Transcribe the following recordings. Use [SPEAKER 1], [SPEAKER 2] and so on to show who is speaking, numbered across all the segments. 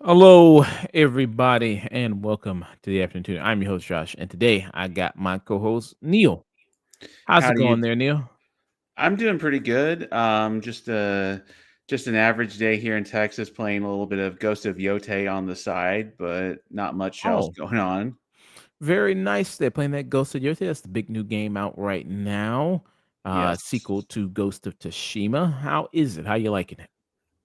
[SPEAKER 1] Hello, everybody, and welcome to the afternoon. I'm your host, Josh, and today I got my co-host Neil. How's
[SPEAKER 2] How
[SPEAKER 1] it
[SPEAKER 2] do you
[SPEAKER 1] going there, Neil?
[SPEAKER 2] I'm doing pretty good. Just an average day here in Texas, playing a little bit of Ghost of Yote on the side, but not much else
[SPEAKER 1] Oh,
[SPEAKER 2] going on.
[SPEAKER 1] very nice. They're playing that Ghost of Yotei. That's the big new game out right now.
[SPEAKER 2] Yes.
[SPEAKER 1] Sequel to Ghost of Tsushima. How is it? How you liking it?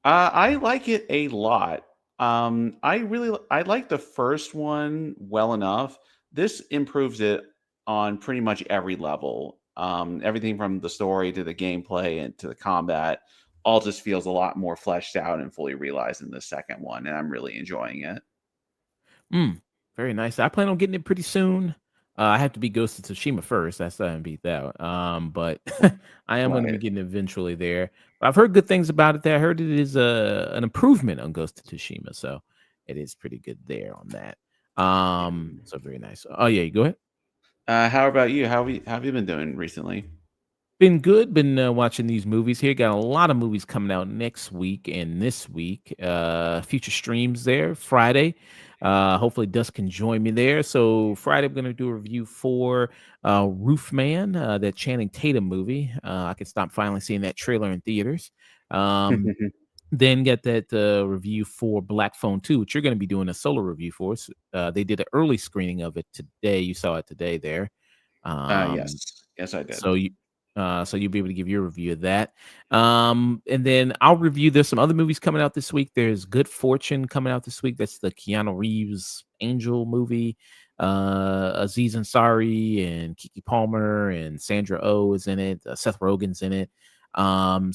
[SPEAKER 2] I like it a lot. I like the first one well enough. This improves it on pretty much every level. Everything from the story to the gameplay and to the combat all just feels a lot more fleshed out and fully realized in the second one, and I'm really enjoying it.
[SPEAKER 1] Mm, very nice. I plan on getting it pretty soon. I have to be Ghost of Tsushima first. That's not beat that. But I am going to be
[SPEAKER 2] Right.
[SPEAKER 1] getting eventually there. But I've heard good things about it. There, I heard it is an improvement on Ghost of Tsushima, so it is pretty good there on that.
[SPEAKER 2] Yeah.
[SPEAKER 1] So very nice. Oh yeah, you go ahead.
[SPEAKER 2] How about you? How have you been doing recently?
[SPEAKER 1] Been good. Been watching these movies here. Got a lot of movies coming out next week and this week. Future streams there Friday. Hopefully, Dust can join me there. So Friday, I'm going to do a review for Roofman, that Channing Tatum movie. I can stop finally seeing that trailer in theaters. Um, then get that review for Black Phone 2, which you're going to be doing a solo review for us. They did an early screening of it today. You saw it today there. Um,
[SPEAKER 2] Yes. Yes, I did.
[SPEAKER 1] so you so you'll be able to give your review of that. And then I'll review there's some other movies coming out this week. There's Good Fortune coming out this week. That's the Keanu Reeves Angel movie. Aziz Ansari and Kiki Palmer and Sandra Oh is in it. Seth Rogen's in it.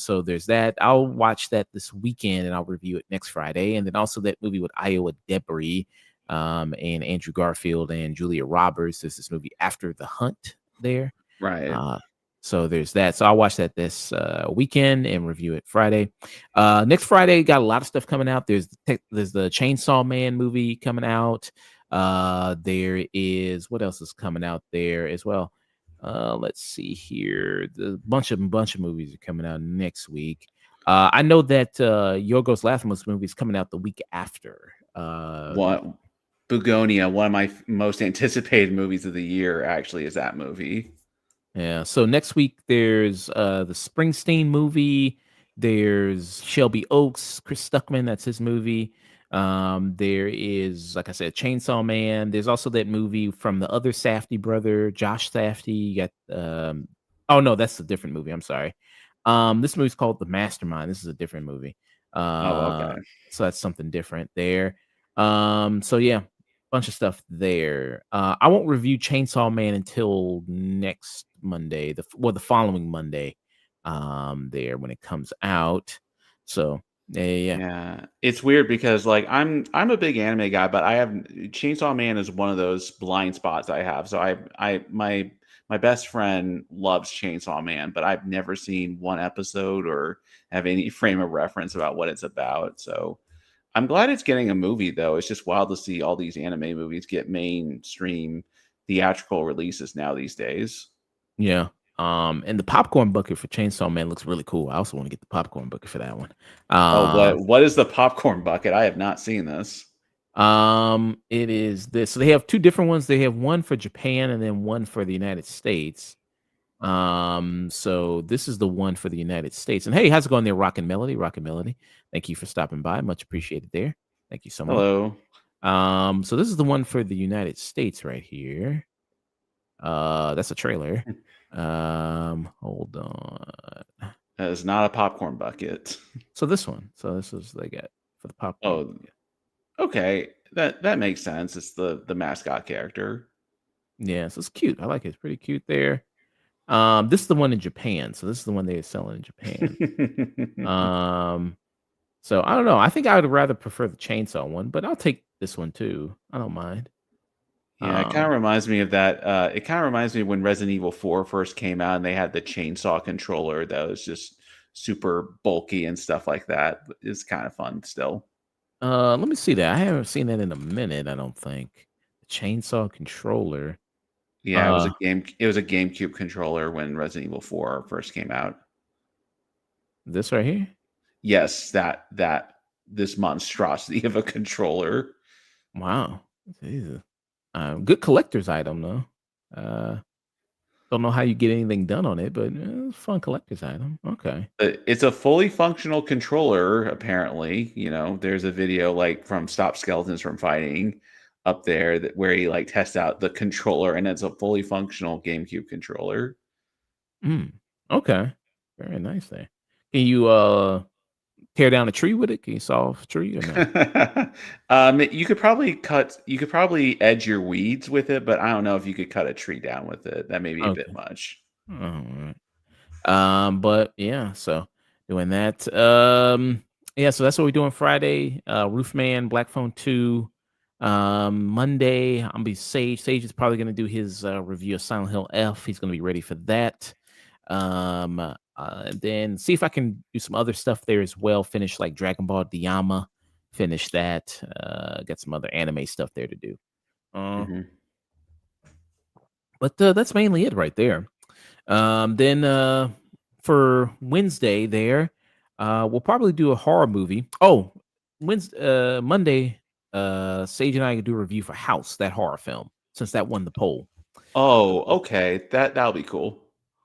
[SPEAKER 1] So there's that. I'll watch that this weekend and I'll review it next Friday. And then also that movie with Iowa Debris, and Andrew Garfield and Julia Roberts. There's this movie After the Hunt there.
[SPEAKER 2] Right.
[SPEAKER 1] Uh, so there's that. So I'll watch that this weekend and review it Friday. Next Friday, got a lot of stuff coming out. There's the Chainsaw Man movie coming out. There is what else is coming out there as well. Let's see here. The bunch of movies are coming out next week. I know that Yorgos Lanthimos movie is coming out the week after.
[SPEAKER 2] What Bugonia, one of my most anticipated movies of the year, actually, is that movie.
[SPEAKER 1] Yeah. So next week there's the Springsteen movie. There's Shelby Oaks, Chris Stuckman, that's his movie. There is, like I said, Chainsaw Man. There's also that movie from the other Safdie brother, Josh Safdie. You got oh no, that's a different movie. I'm sorry. This movie's called The Mastermind. This is a different movie.
[SPEAKER 2] Oh,
[SPEAKER 1] Uh
[SPEAKER 2] okay.
[SPEAKER 1] so that's something different there. So yeah, bunch of stuff there. I won't review Chainsaw Man until next Monday, the following Monday, there when it comes out. So yeah.
[SPEAKER 2] Yeah, it's weird because like I'm a big anime guy, but I have Chainsaw Man is one of those blind spots I have. So my best friend loves Chainsaw Man, but I've never seen one episode or have any frame of reference about what it's about. So I'm glad it's getting a movie though. It's just wild to see all these anime movies get mainstream theatrical releases now these days.
[SPEAKER 1] Yeah. And the popcorn bucket for Chainsaw Man looks really cool. I also want to get the popcorn bucket for that one.
[SPEAKER 2] Oh,
[SPEAKER 1] Um,
[SPEAKER 2] what is the popcorn bucket? I have not seen this.
[SPEAKER 1] it is this. So they have two different ones. They have one for Japan and then one for the United States. So this is the one for the United States. And hey, how's it going there, Rockin' Melody? Rockin' Melody. Thank you for stopping by. Much appreciated there. Thank you so much.
[SPEAKER 2] Hello.
[SPEAKER 1] So this is the one for the United States right here. That's a trailer. Hold on.
[SPEAKER 2] That is not a popcorn bucket.
[SPEAKER 1] So this one. So this is they got for the popcorn
[SPEAKER 2] Oh,
[SPEAKER 1] bucket.
[SPEAKER 2] okay. That makes sense. It's the mascot character.
[SPEAKER 1] Yeah, so it's cute. I like it. It's pretty cute there. This is the one in Japan. So this is the one they're selling in Japan. Um, so I don't know. I think I would rather prefer the chainsaw one, but I'll take this one too. I don't mind.
[SPEAKER 2] Yeah, it kind of
[SPEAKER 1] Um,
[SPEAKER 2] reminds me of that. It kind of reminds me when Resident Evil 4 first came out and they had the chainsaw controller that was just super bulky and stuff like that. It's kind of fun still.
[SPEAKER 1] Let me see that. I haven't seen that in a minute, I don't think. The chainsaw controller.
[SPEAKER 2] Yeah,
[SPEAKER 1] Uh,
[SPEAKER 2] it was a GameCube controller when Resident Evil 4 first came out.
[SPEAKER 1] this right here?
[SPEAKER 2] Yes, that this monstrosity of a controller.
[SPEAKER 1] Wow. Jesus. Good collector's item though. Uh, don't know how you get anything done on it, but it's a fun collector's item. Okay.
[SPEAKER 2] It's a fully functional controller, apparently. There's a video like from Stop Skeletons from Fighting up there that where he like tests out the controller, and it's a fully functional GameCube controller.
[SPEAKER 1] Mm, okay. Very nice there. Can you tear down a tree with it? Can you saw a tree or no?
[SPEAKER 2] You could probably edge your weeds with it, but I don't know if you could cut a tree down with it. That may be a bit
[SPEAKER 1] Okay.
[SPEAKER 2] much.
[SPEAKER 1] All right. But yeah, so doing that. Yeah, so that's what we're doing Friday. Roofman, Black Phone 2. Monday, I'm gonna be Sage. Sage is probably gonna do his review of Silent Hill F. He's gonna be ready for that. And then see if I can do some other stuff there as well. Finish like Dragon Ball Diyama. Finish that. Got some other anime stuff there to do. Uh,
[SPEAKER 2] Hmm.
[SPEAKER 1] but that's mainly it right there. Then for Wednesday there, we'll probably do a horror movie. Oh, Monday, Sage and I do a review for House, that horror film, since that won the poll.
[SPEAKER 2] Oh, okay. That'll be cool.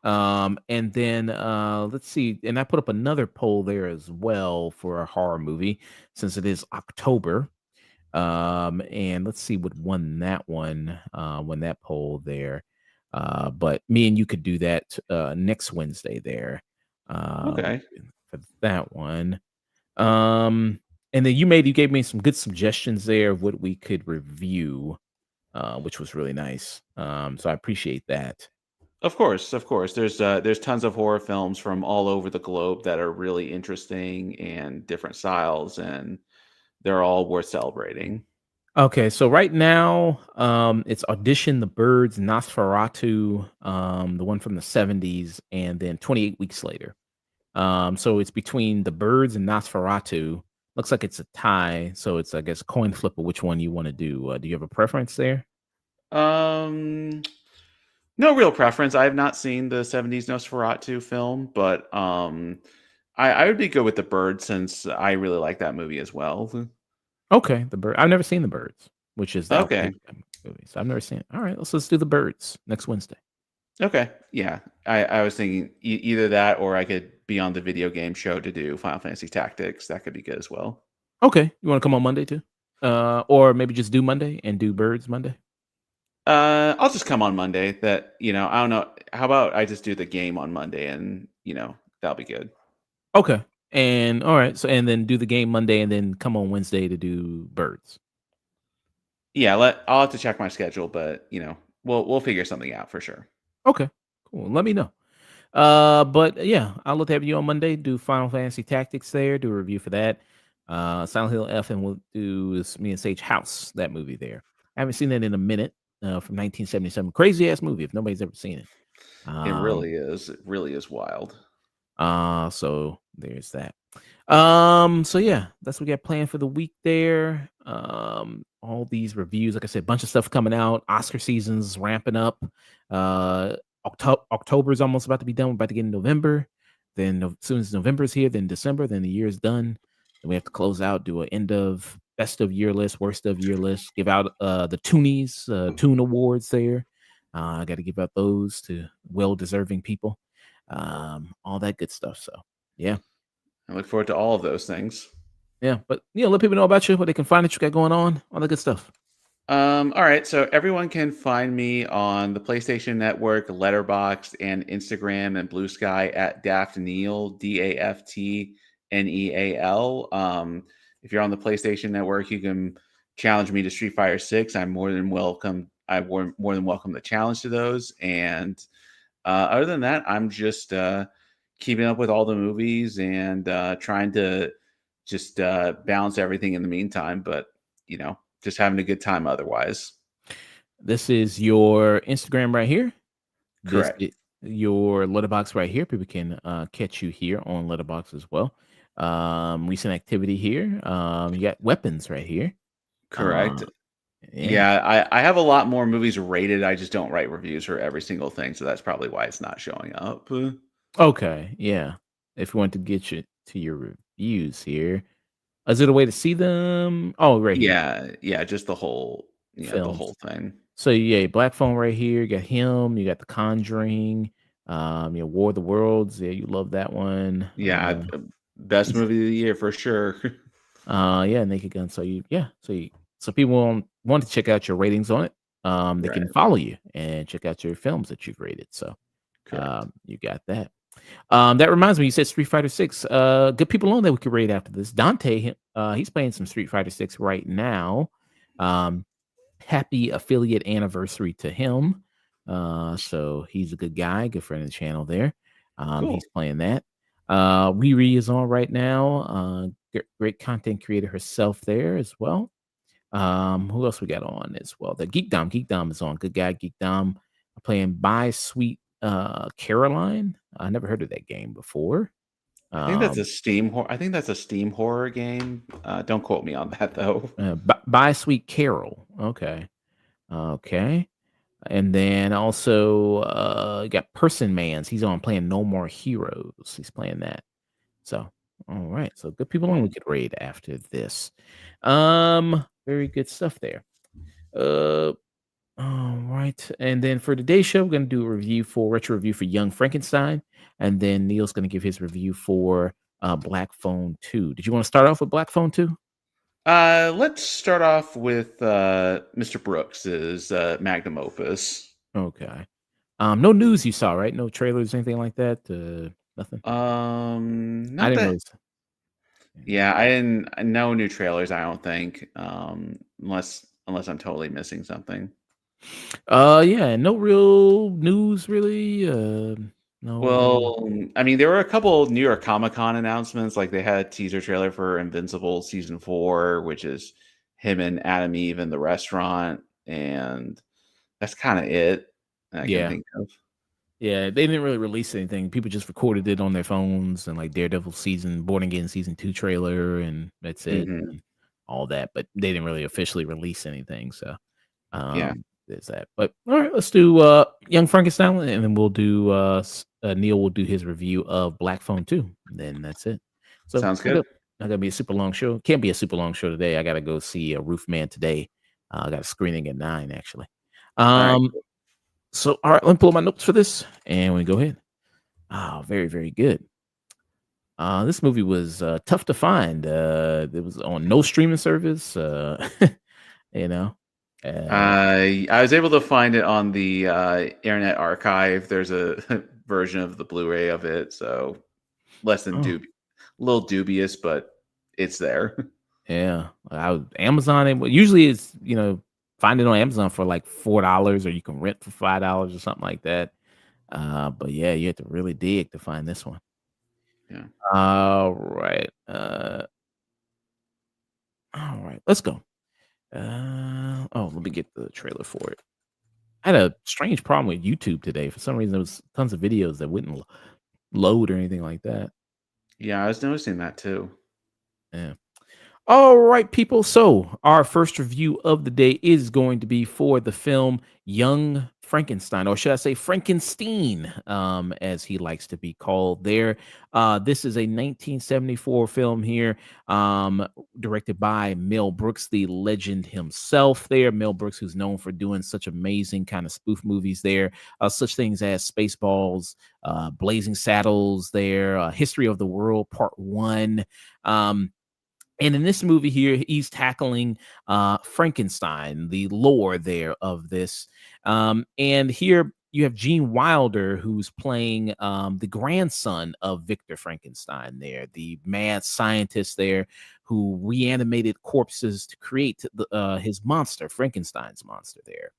[SPEAKER 1] And then let's see, and I put up another poll there as well for a horror movie since it is October. And let's see what won that one, won that poll there. But me and you could do that next Wednesday there. Um,
[SPEAKER 2] Okay.
[SPEAKER 1] for that one. Um, and then you gave me some good suggestions there of what we could review, which was really nice. So I appreciate that.
[SPEAKER 2] Of course, of course. There's tons of horror films from all over the globe that are really interesting and different styles, and they're all worth celebrating.
[SPEAKER 1] Okay, so right now, it's Audition, The Birds, Nosferatu, the one from the 70s, and then 28 weeks later. So it's between The Birds and Nosferatu. Looks like it's a tie, so it's I guess coin flip of which one you want to do. Do you have a preference there?
[SPEAKER 2] Um, no real preference. I have not seen the '70s Nosferatu film, but I would be good with The Bird since I really like that movie as well.
[SPEAKER 1] Okay, The Bird. I've never seen The Birds, which is the Al
[SPEAKER 2] Okay.
[SPEAKER 1] Pacino movie. So I've never seen it. All right, let's do The Birds next Wednesday.
[SPEAKER 2] Okay. Yeah. I was thinking either that or I could be on the video game show to do Final Fantasy Tactics. That could be good as well.
[SPEAKER 1] Okay, you want to come on Monday too? Or maybe just do Monday and do Birds Monday.
[SPEAKER 2] I'll just come on Monday. I don't know. How about I just do the game on Monday and, that'll be good.
[SPEAKER 1] Okay. And all right, so and then do the game Monday and then come on Wednesday to do Birds.
[SPEAKER 2] Yeah, I'll have to check my schedule, but, we'll figure something out for sure.
[SPEAKER 1] Okay. Cool. Let me know. But yeah, I'll look to have you on Monday, do Final Fantasy Tactics there, do a review for that. Silent Hill F, and we'll do me and Sage House, that movie there. I haven't seen that in a minute, from 1977. Crazy ass movie if nobody's ever seen it.
[SPEAKER 2] It
[SPEAKER 1] Um,
[SPEAKER 2] really is. It really is wild.
[SPEAKER 1] so there's that. So yeah, that's what we got planned for the week there. All these reviews, like I said, bunch of stuff coming out. Oscar season's ramping up. October is almost about to be done. We're about to get in November. Then as soon as November is here, then December, then the year is done. Then we have to close out, do an end of best of year list, worst of year list, give out the Toonies, Toon Awards there. I got to give out those to well deserving people. All that good stuff. So yeah.
[SPEAKER 2] I look forward to all of those things.
[SPEAKER 1] Yeah, but let people know about you, what they can find that you got going on, all that good stuff.
[SPEAKER 2] All right. So everyone can find me on the PlayStation Network, Letterboxd, and Instagram and Blue Sky at Daft Neal, DaftNeal. If you're on the PlayStation Network, you can challenge me to Street Fighter 6. I'm more than welcome. More than welcome the challenge to those. And other than that, I'm just keeping up with all the movies and trying to just balance everything in the meantime. But just having a good time otherwise.
[SPEAKER 1] This is your Instagram right here. This
[SPEAKER 2] Correct.
[SPEAKER 1] your letterbox right here. People can catch you here on letterbox as well. Recent activity here. You got weapons right here.
[SPEAKER 2] Correct.
[SPEAKER 1] Uh, yeah.
[SPEAKER 2] Yeah, I have a lot more movies rated. I just don't write reviews for every single thing, so that's probably why it's not showing up.
[SPEAKER 1] Okay. Yeah. If you want to get you to your reviews here, is it a way to see them? Oh, right here.
[SPEAKER 2] Yeah, yeah, just the
[SPEAKER 1] Films.
[SPEAKER 2] whole thing.
[SPEAKER 1] So yeah, Black Phone right here. You got him. You got The Conjuring. War of the Worlds. Yeah, you love that one.
[SPEAKER 2] Yeah, best movie of the year for sure.
[SPEAKER 1] Yeah, Naked Gun. So people want to check out your ratings on it. They can
[SPEAKER 2] Right,
[SPEAKER 1] follow you and check out your films that you've rated. So
[SPEAKER 2] correct.
[SPEAKER 1] you got that. That reminds me, you said Street Fighter Six. Good people on that we could rate after this. Dante, he's playing some Street Fighter Six right now. Um, Happy affiliate anniversary to him. So he's a good guy, good friend of the channel there.
[SPEAKER 2] Cool.
[SPEAKER 1] He's playing that. Riri is on right now. Great content creator herself there as well. Who else we got on as well? The Geek Dom. Geek Dom is on. Good guy, Geek Dom. Playing By Sweet Caroline. I never heard of that game before. Um,
[SPEAKER 2] I think that's a Steam horror game. Don't quote me on that though.
[SPEAKER 1] By Sweet Carol. Okay. Okay. And then also you got Person Mans. He's on playing No More Heroes. He's playing that. So all right. So good people on we
[SPEAKER 2] Cool.
[SPEAKER 1] could raid after this. Very good stuff there. Uh all right. And then for today's show, we're gonna do a retro review for Young Frankenstein. And then Neil's gonna give his review for Black Phone 2. Did you want to start off with Black Phone 2?
[SPEAKER 2] Let's start off with Mr. Brooks's magnum opus.
[SPEAKER 1] Okay. No news you saw, right? No trailers, anything like that? Nothing. I
[SPEAKER 2] Not
[SPEAKER 1] didn't
[SPEAKER 2] that.
[SPEAKER 1] really.
[SPEAKER 2] Yeah, I didn't. No new trailers. I don't think. Unless I'm totally missing something.
[SPEAKER 1] Yeah, no real news really. No.
[SPEAKER 2] Well, I mean, there were a couple New York Comic Con announcements. Like they had a teaser trailer for Invincible season 4, which is him and Adam Eve in the restaurant, and that's kind of it I can
[SPEAKER 1] Yeah,
[SPEAKER 2] think of.
[SPEAKER 1] yeah, they didn't really release anything. People just recorded it on their phones and like Daredevil Born Again season 2 trailer, and that's it,
[SPEAKER 2] Hmm.
[SPEAKER 1] and all that. But they didn't really officially release anything. So
[SPEAKER 2] Yeah,
[SPEAKER 1] there's that. But all right, let's do Young Frankenstein, and then we'll do Neil will do his review of Black Phone 2. And then that's it. So
[SPEAKER 2] sounds good.
[SPEAKER 1] not gonna be a super long show. Can't be a super long show today. I gotta go see a Roofman today. I got a screening at 9 actually.
[SPEAKER 2] All right.
[SPEAKER 1] Um so all right, let me pull up my notes for this and we go ahead. Oh, very, very good. This movie was tough to find. It was on no streaming service. You know. Uh
[SPEAKER 2] I was able to find it on the Internet Archive. There's a version of the Blu-ray of it, so less than
[SPEAKER 1] oh.
[SPEAKER 2] a little dubious, but it's there.
[SPEAKER 1] Yeah, Amazon. Usually, it's find it on Amazon for like $4, or you can rent for $5 or something like that. But yeah, you have to really dig to find this one.
[SPEAKER 2] Yeah,
[SPEAKER 1] All right, let's go. Let me get the trailer for it. I had a strange problem with YouTube today. For some reason, there was tons of videos that wouldn't load or anything like that.
[SPEAKER 2] yeah, I was noticing that too.
[SPEAKER 1] Yeah. All right, people. So, our first review of the day is going to be for the film Young Frankenstein, or should I say Frankenstein, as he likes to be called there. This is a 1974 film here, directed by Mel Brooks, the legend himself there. Mel Brooks, who's known for doing such amazing kind of spoof movies there, such things as Spaceballs, Blazing Saddles there, History of the World Part 1. And in this movie here, he's tackling Frankenstein, the lore there of this. And here you have Gene Wilder, who's playing the grandson of Victor Frankenstein there, the mad scientist there who reanimated corpses to create his monster, Frankenstein's monster there.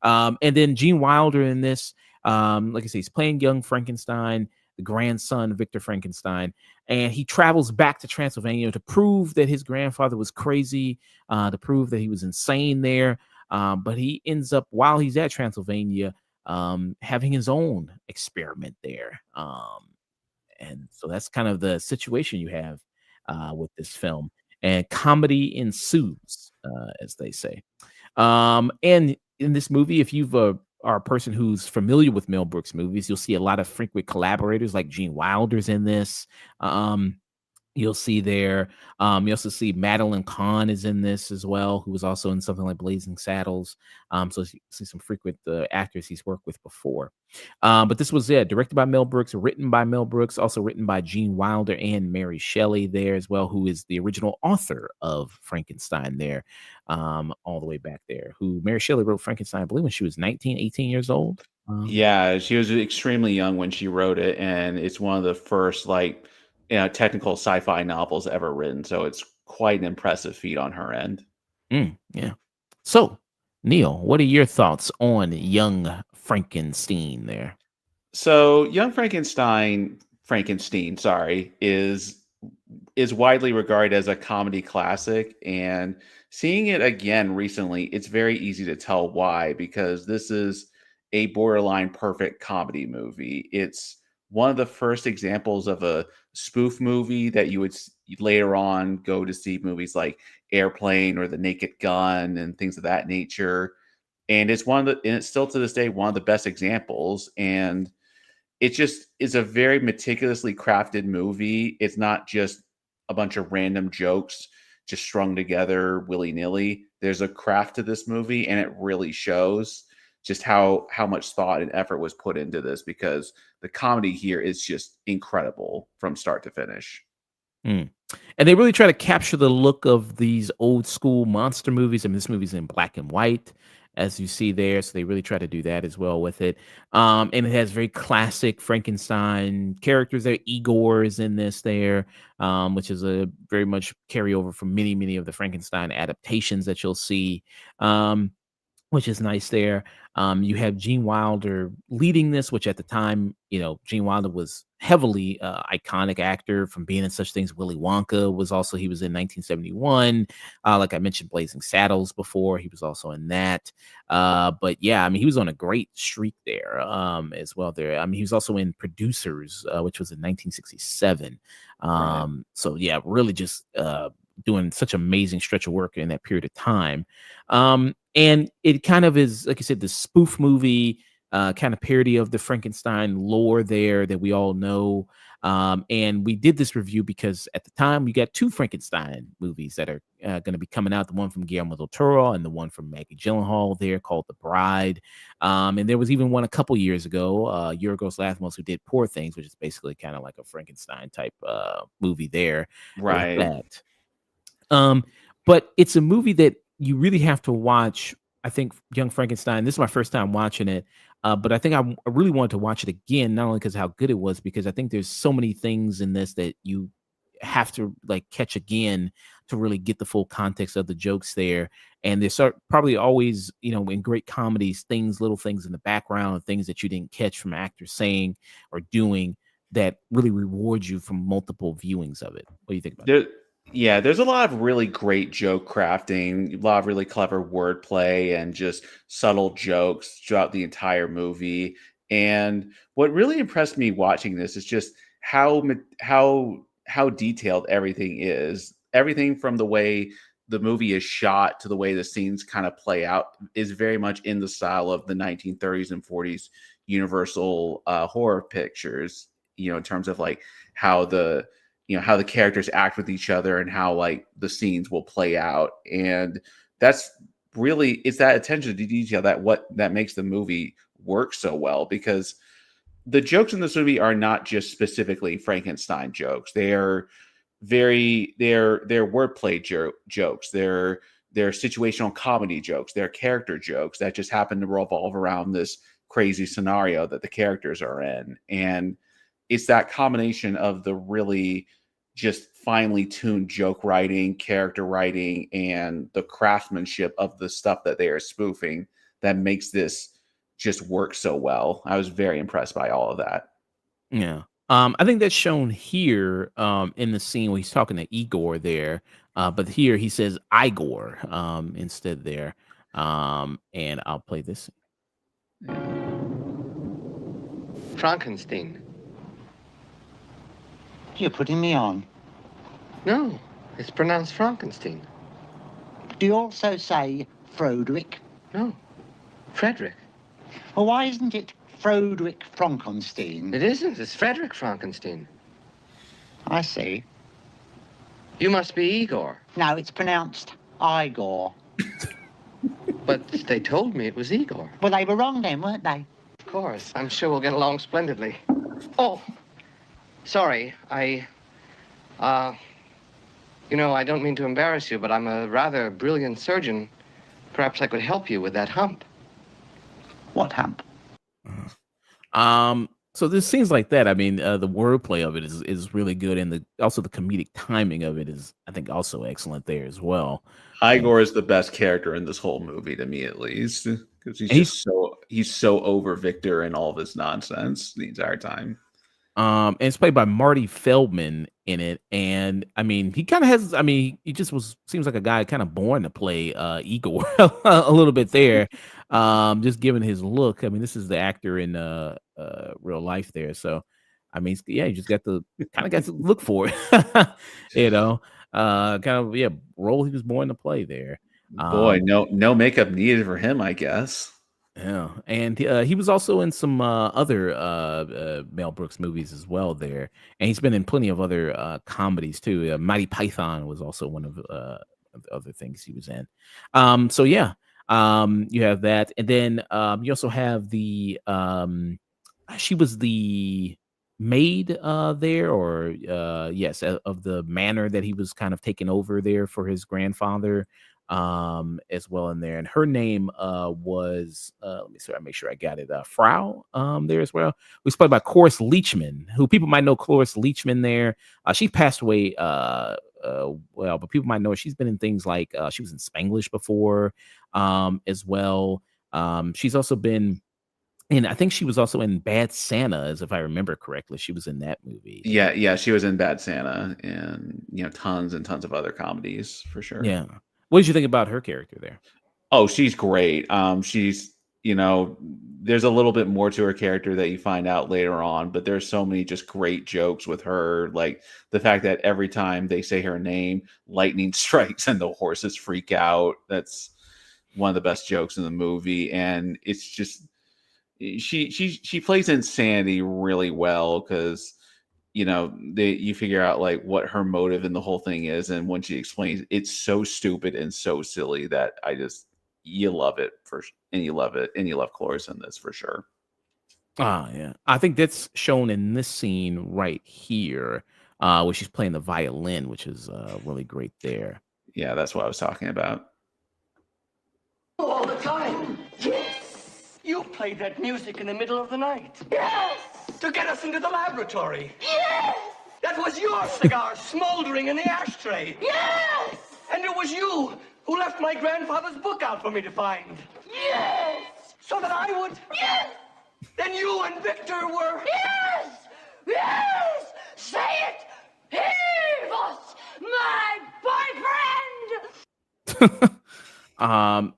[SPEAKER 1] And then Gene Wilder in this, like I say, he's playing young Frankenstein, the grandson, Victor Frankenstein, and he travels back to Transylvania to prove that his grandfather was crazy, to prove that he was insane there. But he ends up, while he's at Transylvania, having his own experiment there. And so that's kind of the situation you have with this film. And comedy ensues, as they say. And in this movie, if you've are a person who's familiar with Mel Brooks movies, you'll see a lot of frequent collaborators like Gene Wilder's in this. Um, You'll see there. You also see Madeline Kahn is in this as well, who was also in something like Blazing Saddles. So you see some frequent actors he's worked with before. But this was directed by Mel Brooks, written by Mel Brooks, also written by Gene Wilder and Mary Shelley there as well, who is the original author of Frankenstein there, all the way back there. Who Mary Shelley wrote Frankenstein, I believe, when she was 19, 18 years old.
[SPEAKER 2] Yeah, she was extremely young when she wrote it, and it's one of the first like technical sci-fi novels ever written. So it's quite an impressive feat on her end.
[SPEAKER 1] Yeah. So, Neil, what are your thoughts on young Frankenstein there?
[SPEAKER 2] So Young Frankenstein, sorry, is widely regarded as a comedy classic, and seeing it again recently, it's very easy to tell why, because this is a borderline perfect comedy movie. It's one of the first examples of a spoof movie that you would later on go to see movies like Airplane or The Naked Gun and things of that nature. And it's and it's still to this day one of the best examples. And it just is a very meticulously crafted movie. It's not just a bunch of random jokes just strung together willy-nilly. There's a craft to this movie, and it really shows just how much thought and effort was put into this, because the comedy here is just incredible from start to finish.
[SPEAKER 1] Mm. And they really try to capture the look of these old school monster movies. I mean, this movie's in black and white, as you see there. So they really try to do that as well with it. And it has very classic Frankenstein characters there. Igor is in this there, which is a very much carryover from many, many of the Frankenstein adaptations that you'll see. Um, which is nice there. You have Gene Wilder leading this, which at the time, Gene Wilder was heavily iconic actor from being in such things. Willy Wonka was also he was in 1971. Like I mentioned, Blazing Saddles before, he was also in that. But yeah, I mean, he was on a great streak there as well. There, I mean, he was also in Producers, which was in 1967.
[SPEAKER 2] Right.
[SPEAKER 1] So yeah, really just doing such amazing stretch of work in that period of time. And it kind of is, like I said, the spoof movie, kind of parody of the Frankenstein lore there that we all know. And we did this review because at the time we got two Frankenstein movies that are going to be coming out, the one from Guillermo del Toro and the one from Maggie Gyllenhaal there called The Bride. And there was even one a couple years ago, Yorgos Lanthimos, who did Poor Things, which is basically kind of like a Frankenstein type movie there with
[SPEAKER 2] Right.
[SPEAKER 1] that. Um, but it's a movie that you really have to watch. I think Young Frankenstein. This is my first time watching it, but I think I really wanted to watch it again, not only because how good it was, because I think there's so many things in this that you have to like catch again to really get the full context of the jokes there. And there's probably always, in great comedies, little things in the background, things that you didn't catch from actors saying or doing that really rewards you from multiple viewings of it. What do you think about that?
[SPEAKER 2] There, yeah, there's a lot of really great joke crafting, a lot of really clever wordplay, and just subtle jokes throughout the entire movie. And what really impressed me watching this is just how detailed everything is. Everything from the way the movie is shot to the way the scenes kind of play out is very much in the style of the 1930s and 40s Universal horror pictures. In terms of like how the how the characters act with each other and how like the scenes will play out. And that's really, it's that attention to detail that makes the movie work so well, because the jokes in this movie are not just specifically Frankenstein jokes. They're wordplay jokes. They're situational comedy jokes. They're character jokes that just happen to revolve around this crazy scenario that the characters are in. And it's that combination of the really just finely tuned joke writing, character writing, and the craftsmanship of the stuff that they are spoofing that makes this just work so well. I was very impressed by all of that.
[SPEAKER 1] Yeah. I think that's shown here in the scene where he's talking to Igor there. But here he says Igor instead there. And I'll play this.
[SPEAKER 3] Frankenstein.
[SPEAKER 4] You're putting me on.
[SPEAKER 3] No, it's pronounced Frankenstein.
[SPEAKER 4] Do you also say Froderick?
[SPEAKER 3] No, Frederick.
[SPEAKER 4] Well, why isn't it Froderick Frankenstein?
[SPEAKER 3] It isn't. It's Frederick Frankenstein.
[SPEAKER 4] I see.
[SPEAKER 3] You must be Igor.
[SPEAKER 4] No, it's pronounced Igor.
[SPEAKER 3] But they told me it was Igor.
[SPEAKER 4] Well, they were wrong then, weren't they?
[SPEAKER 3] Of course. I'm sure we'll get along splendidly. Oh, sorry. I don't mean to embarrass you, but I'm a rather brilliant surgeon. Perhaps I could help you with that hump.
[SPEAKER 4] What hump?
[SPEAKER 1] So there's scenes like that. I mean, the wordplay of it is really good, and also the comedic timing of it is, I think, also excellent there as well.
[SPEAKER 2] Igor is the best character in this whole movie, to me at least, because he's so over Victor and all of his nonsense the entire time.
[SPEAKER 1] And it's played by Marty Feldman in it, and I mean, he kind of has. I mean, he just seems like a guy kind of born to play Igor a little bit there. Just given his look. I mean, this is the actor in real life there, so I mean, yeah, you just got to look for it, you know. Role he was born to play there.
[SPEAKER 2] Boy, no makeup needed for him, I guess.
[SPEAKER 1] Yeah, and he was also in some other Mel Brooks movies as well there, and he's been in plenty of other comedies too. Mighty Python was also one of the other things he was in. So yeah, you have that, and then you also have the she was the maid there, or yes, of the manor that he was kind of taking over there for his grandfather as well in there, and her name was let me make sure I got it, Frau there as well, who's played by Cloris Leachman, who people might know. Cloris Leachman there, she passed away well, but people might know her. She's been in things like she was in Spanglish before as well. She's also been in, I think she was also in Bad Santa, as if I remember correctly. She was in that movie.
[SPEAKER 2] Yeah, she was in Bad Santa and tons and tons of other comedies for sure.
[SPEAKER 1] Yeah. What did you think about her character there?
[SPEAKER 2] Oh, she's great. She's, there's a little bit more to her character that you find out later on, but there's so many just great jokes with her. Like the fact that every time they say her name, lightning strikes and the horses freak out. That's one of the best jokes in the movie. And it's just, she plays insanity really well, because you figure out like what her motive in the whole thing is, and when she explains, it's so stupid and so silly that you love it and you love Cloris in this for sure.
[SPEAKER 1] Yeah, I think that's shown in this scene right here, where she's playing the violin, which is really great there.
[SPEAKER 2] Yeah, that's what I was talking about.
[SPEAKER 5] All the time. Yes. You played that music in the middle of the night. Yes. To get us into the laboratory. Yes. That was your cigar smoldering in the ashtray. Yes. And it was you who left my grandfather's book out for me to find. Yes. So that I would. Yes. Then you and Victor were. Yes. Yes. Say it. He was my boyfriend.
[SPEAKER 1] I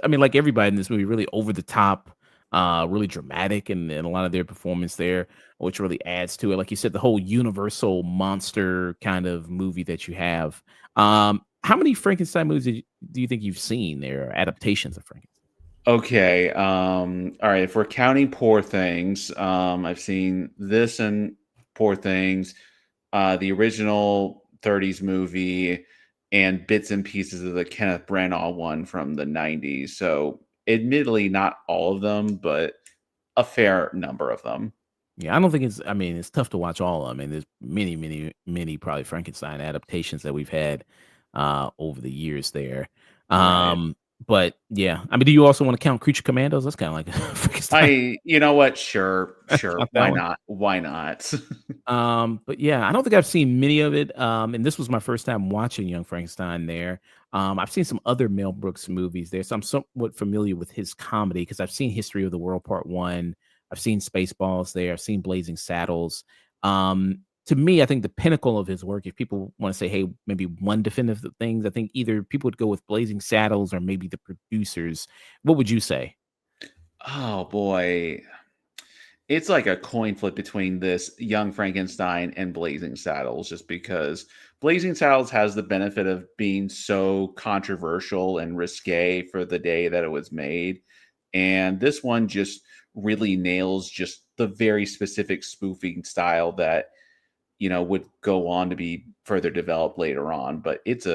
[SPEAKER 1] mean, like everybody in this movie, really over the top, really dramatic, and a lot of their performance there, which really adds to it. Like you said, the whole universal monster kind of movie that you have. How many Frankenstein movies do you think you've seen there, adaptations of Frankenstein?
[SPEAKER 2] Okay. All right. If we're counting Poor Things, I've seen this and Poor Things, the original 30s movie, and bits and pieces of the Kenneth Branagh one from the 90s. So admittedly, not all of them, but a fair number of them.
[SPEAKER 1] Yeah, I don't think it's tough to watch all of them. I mean, there's many probably Frankenstein adaptations that we've had over the years there.
[SPEAKER 2] Right.
[SPEAKER 1] But yeah, I mean, do you also want to count Creature Commandos? That's kind of like Frankenstein.
[SPEAKER 2] You know what? Sure. Why
[SPEAKER 1] one.
[SPEAKER 2] not? Why not?
[SPEAKER 1] But yeah, I don't think I've seen many of it. And this was my first time watching Young Frankenstein there. I've seen some other Mel Brooks movies there, so I'm somewhat familiar with his comedy because I've seen History of the World Part 1. I've seen Spaceballs there. I've seen Blazing Saddles. To me, I think the pinnacle of his work, if people want to say, hey, maybe one definitive things, I think either people would go with Blazing Saddles or maybe The Producers. What would you say?
[SPEAKER 2] Oh boy. it's like a coin flip between this Young Frankenstein and Blazing Saddles, just because Blazing Saddles has the benefit of being so controversial and risque for the day that it was made. And this one just really nails just the very specific spoofing style that, would go on to be further developed later on. But this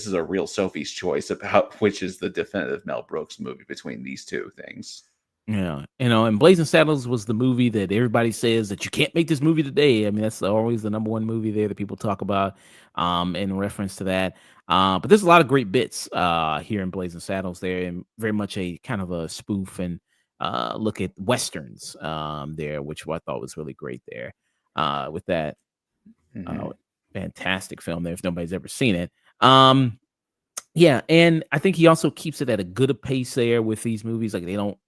[SPEAKER 2] is a real Sophie's choice about which is the definitive Mel Brooks movie between these two things.
[SPEAKER 1] Yeah, and Blazing Saddles was the movie that everybody says that you can't make this movie today. I mean, that's always the number one movie there that people talk about, in reference to that. But there's a lot of great bits here in Blazing Saddles there, and very much a kind of a spoof and look at westerns there, which I thought was really great there. With that
[SPEAKER 2] Mhm.
[SPEAKER 1] fantastic film there, if nobody's ever seen it. Yeah, and I think he also keeps it at a good a pace there with these movies. Like they don't,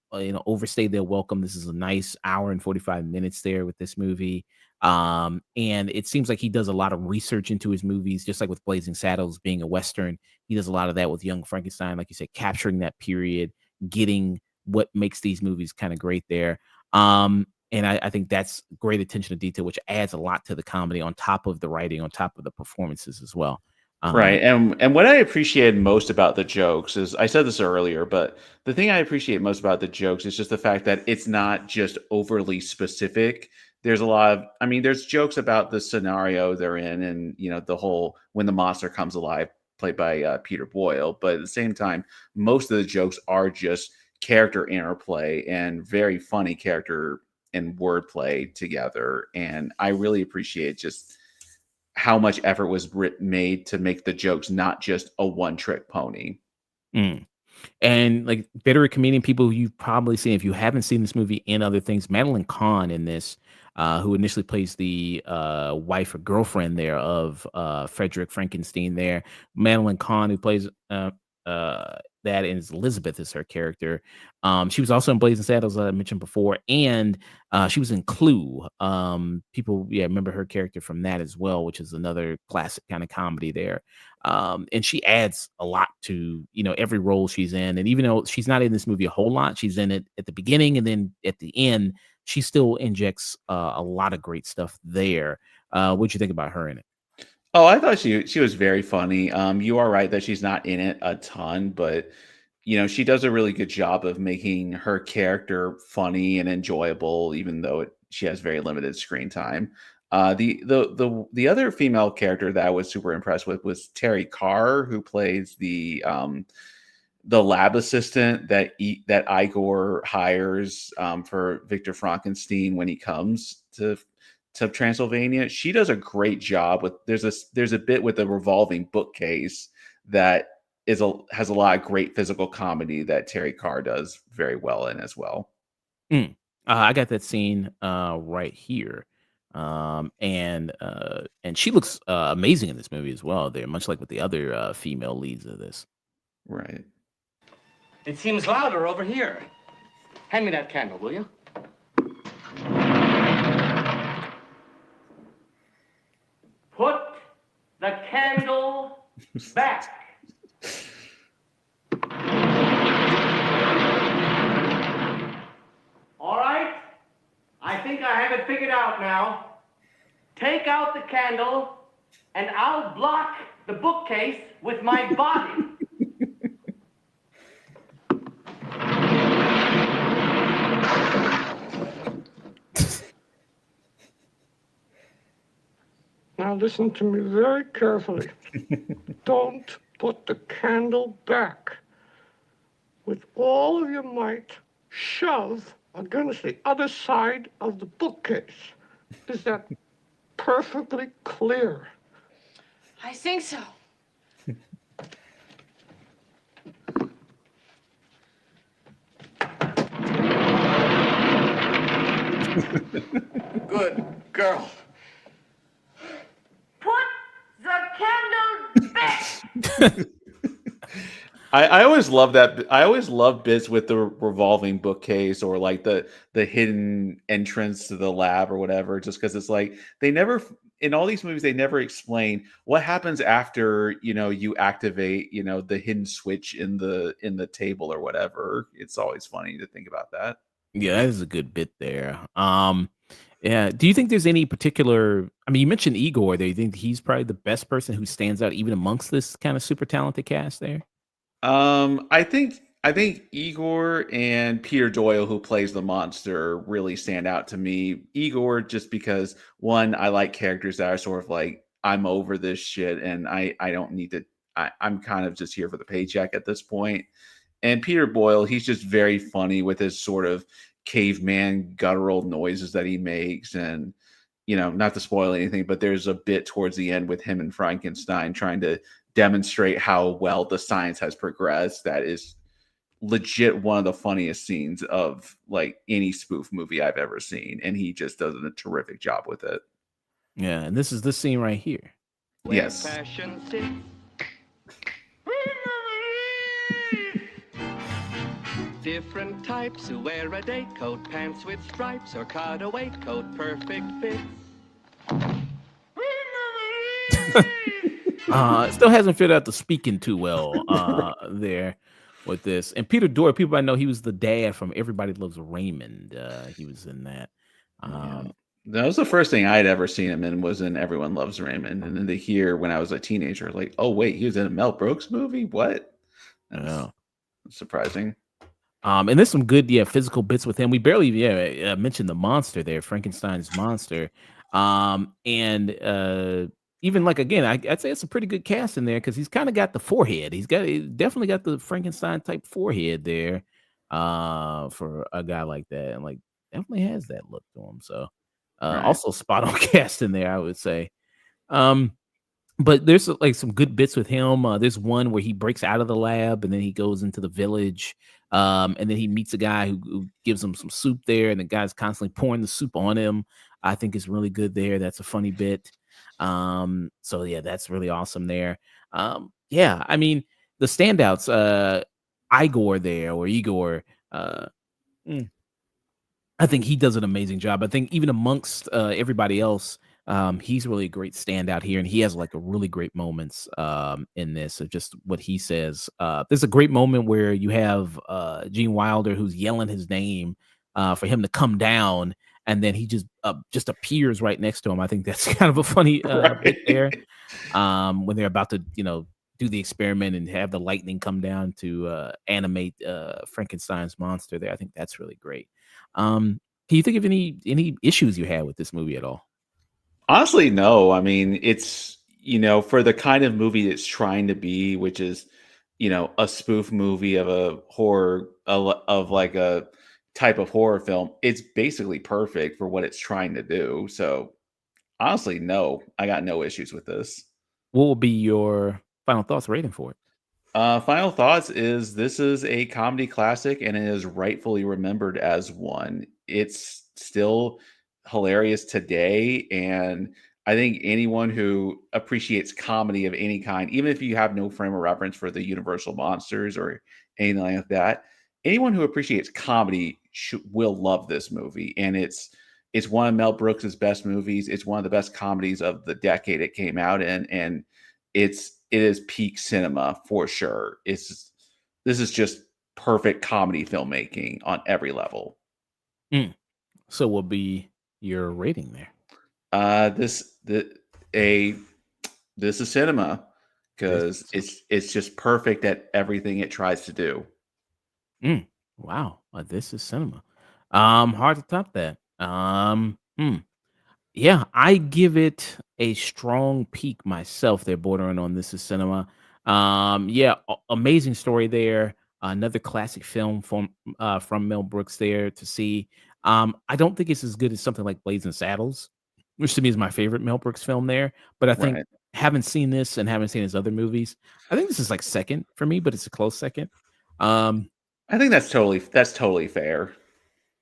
[SPEAKER 1] overstay their welcome. This is a nice hour and 45 minutes there with this movie. And it seems like he does a lot of research into his movies, just like with Blazing Saddles being a Western. He does a lot of that with Young Frankenstein, like you said, capturing that period, getting what makes these movies kind of great there. And I think that's great attention to detail, which adds a lot to the comedy on top of the writing, on top of the performances as well.
[SPEAKER 2] Right. And what I appreciated most about the jokes is, I said this earlier, but the thing I appreciate most about the jokes is just the fact that it's not just overly specific. There's a lot of, I mean, there's jokes about the scenario they're in, and the whole when the monster comes alive, played by Peter Boyle. But at the same time, most of the jokes are just character interplay and very funny character and wordplay together. And I really appreciate just how much effort was made to make the jokes not just a one trick pony.
[SPEAKER 1] Mm. And like better comedian people you've probably seen if you haven't seen this movie and other things. Madeline Kahn in this, who initially plays the wife or girlfriend there of Frederick Frankenstein. There, Madeline Kahn, who plays that, and Elizabeth is her character. She was also in Blazing Saddles, I mentioned before, and she was in Clue. People, remember her character from that as well, which is another classic kind of comedy there. And she adds a lot to every role she's in, and even though she's not in this movie a whole lot, she's in it at the beginning and then at the end. She still injects a lot of great stuff there. What'd you think about her in it?
[SPEAKER 2] Oh, I thought she was very funny. You are right that she's not in it a ton, but she does a really good job of making her character funny and enjoyable, even though she has very limited screen time. The other female character that I was super impressed with was Terry Carr, who plays the lab assistant that Igor hires for Victor Frankenstein when he comes to Transylvania. She does a great job with. There's a bit with a revolving bookcase that has a lot of great physical comedy that Terry Carr does very well in as well.
[SPEAKER 1] Mm. I got that scene right here. And she looks amazing in this movie as well. There, much like with the other female leads of this.
[SPEAKER 2] Right.
[SPEAKER 3] It seems louder over here. Hand me that candle, will you? Put the candle back. All right. I think I have it figured out now. Take out the candle, and I'll block the bookcase with my body.
[SPEAKER 6] Now listen to me very carefully. Don't put the candle back. With all of your might, shove against the other side of the bookcase. Is that perfectly clear?
[SPEAKER 7] I think so.
[SPEAKER 3] Good girl.
[SPEAKER 7] Put the candle back.
[SPEAKER 2] I always love that. I always love bits with the revolving bookcase, or like the hidden entrance to the lab or whatever, just because it's like they never, in all these movies, they never explain what happens after you activate the hidden switch in the table or whatever. It's always funny to think about that.
[SPEAKER 1] Yeah, that is a good bit there. Yeah. Do you think there's any particular? I mean, you mentioned Igor there. You think he's probably the best person who stands out even amongst this kind of super talented cast there?
[SPEAKER 2] I think Igor and Peter Doyle, who plays the monster, really stand out to me. Igor, just because one, I like characters that are sort of like, I'm over this shit, and I don't need to. I'm kind of just here for the paycheck at this point. And Peter Boyle, he's just very funny with his sort of caveman guttural noises that he makes, and not to spoil anything, but there's a bit towards the end with him and Frankenstein trying to demonstrate how well the science has progressed. That is legit one of the funniest scenes of like any spoof movie I've ever seen, and he just does a terrific job with it.
[SPEAKER 1] Yeah, and this is this scene right here.
[SPEAKER 2] Yes.
[SPEAKER 5] Fashion sits. Different types who wear a day coat, pants with stripes, or cutaway coat, perfect fit.
[SPEAKER 1] Still hasn't figured out the speaking too well there with this. And Peter Doyle, people I know he was the dad from Everybody Loves Raymond. He was in that.
[SPEAKER 2] Yeah. That was the first thing I'd ever seen him in, was in Everyone Loves Raymond. And then to hear when I was a teenager, like, oh wait, he was in a Mel Brooks movie? What? That's
[SPEAKER 1] Yeah.
[SPEAKER 2] surprising.
[SPEAKER 1] And there's some good, physical bits with him. We barely, mentioned the monster there, Frankenstein's monster. And even like again, I'd say it's a pretty good cast in there because he's kind of got the forehead. He definitely got the Frankenstein type forehead there, for a guy like that, and like definitely has that look to him. So,
[SPEAKER 2] Right.
[SPEAKER 1] also spot on cast in there, I would say. Um, but there's like some good bits with him. There's one where he breaks out of the lab and then he goes into the village. And then he meets a guy who gives him some soup there, and the guy's constantly pouring the soup on him. I think is really good there. That's a funny bit. So yeah, that's really awesome there. Yeah, I mean the standouts, Igor there or Igor. Mm, I think he does an amazing job. I think even amongst everybody else, he's really a great standout here, and he has like a really great moments in this of just what he says. There's a great moment where you have Gene Wilder who's yelling his name for him to come down, and then he just appears right next to him. I think that's kind of a funny bit there
[SPEAKER 2] Right.
[SPEAKER 1] when they're about to do the experiment and have the lightning come down to animate Frankenstein's monster there. I think that's really great. Can you think of any issues you had with this movie at all?
[SPEAKER 2] Honestly, no. I mean, it's, for the kind of movie it's trying to be, which is, a spoof movie of a horror, of like a type of horror film, it's basically perfect for what it's trying to do. So, honestly, no, I got no issues with this.
[SPEAKER 1] What will be your final thoughts rating for it?
[SPEAKER 2] Final thoughts is, this is a comedy classic and it is rightfully remembered as one. It's still hilarious today. And I think anyone who appreciates comedy of any kind, even if you have no frame of reference for the Universal monsters or anything like that, anyone who appreciates comedy will love this movie. And it's one of Mel Brooks's best movies. It's one of the best comedies of the decade it came out in, and it is peak cinema for sure. This is just perfect comedy filmmaking on every level.
[SPEAKER 1] Mm. So what will be your rating there?
[SPEAKER 2] This a this is cinema because
[SPEAKER 1] This
[SPEAKER 2] it's just perfect at everything it tries to do.
[SPEAKER 1] wow, this is cinema. Hard to top that. Yeah, I give it a strong peak myself. They're bordering on This Is Cinema. Yeah, amazing story there. Another classic film from Mel Brooks there to see. I don't think it's as good as something like Blazing Saddles, which to me is my favorite Mel Brooks film there. But I think
[SPEAKER 2] Right.
[SPEAKER 1] having seen this and having seen his other movies, I think this is like second for me, but it's a close second. Um,
[SPEAKER 2] I think that's totally fair.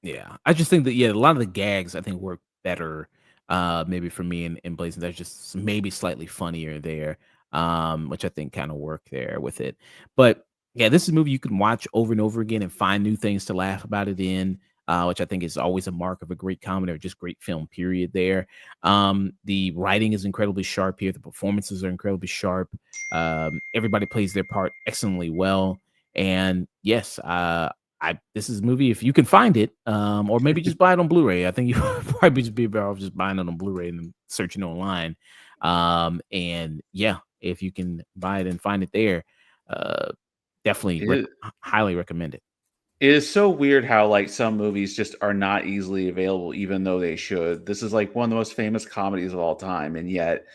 [SPEAKER 1] yeah, I just think that a lot of the gags I think work better, maybe for me in Blazing. That's just maybe slightly funnier there, which I think kind of work there with it. But yeah, this is a movie you can watch over and over again and find new things to laugh about it in, which I think is always a mark of a great comedy or just great film. Period. There, the writing is incredibly sharp here. The performances are incredibly sharp. Everybody plays their part excellently well, and yes, this is a movie if you can find it, or maybe just buy it on Blu-ray. I think you probably just be better off just buying it on Blu-ray and then searching online. And yeah, if you can buy it and find it there, uh, definitely
[SPEAKER 2] It,
[SPEAKER 1] highly recommend it.
[SPEAKER 2] it is so weird how like some movies just are not easily available, even though they should. This is like one of the most famous comedies of all time, and yet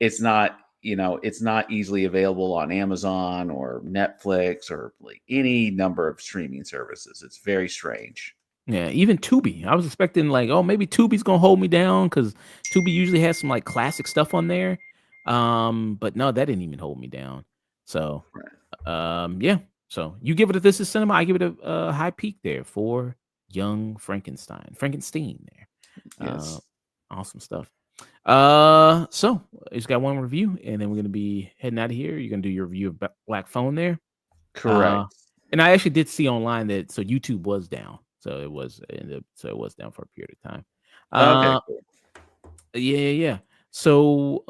[SPEAKER 2] it's not. It's not easily available on Amazon or Netflix or like any number of streaming services. It's very strange.
[SPEAKER 1] Yeah, even Tubi. I was expecting like, oh, maybe Tubi's gonna hold me down because Tubi usually has some like classic stuff on there. But no, that didn't even hold me down. So,
[SPEAKER 2] Right.
[SPEAKER 1] yeah. So you give it a This Is Cinema. I give it a high peak there for Young Frankenstein there. Uh,
[SPEAKER 2] Yes.
[SPEAKER 1] awesome stuff. So I just got one review, and then we're gonna be heading out of here. You're gonna do your review of Black Phone there. Uh,
[SPEAKER 2] Correct.
[SPEAKER 1] and I actually did see online that YouTube was down, so it was down for a period of time.
[SPEAKER 2] Okay.
[SPEAKER 1] Uh,
[SPEAKER 2] Cool.
[SPEAKER 1] yeah. So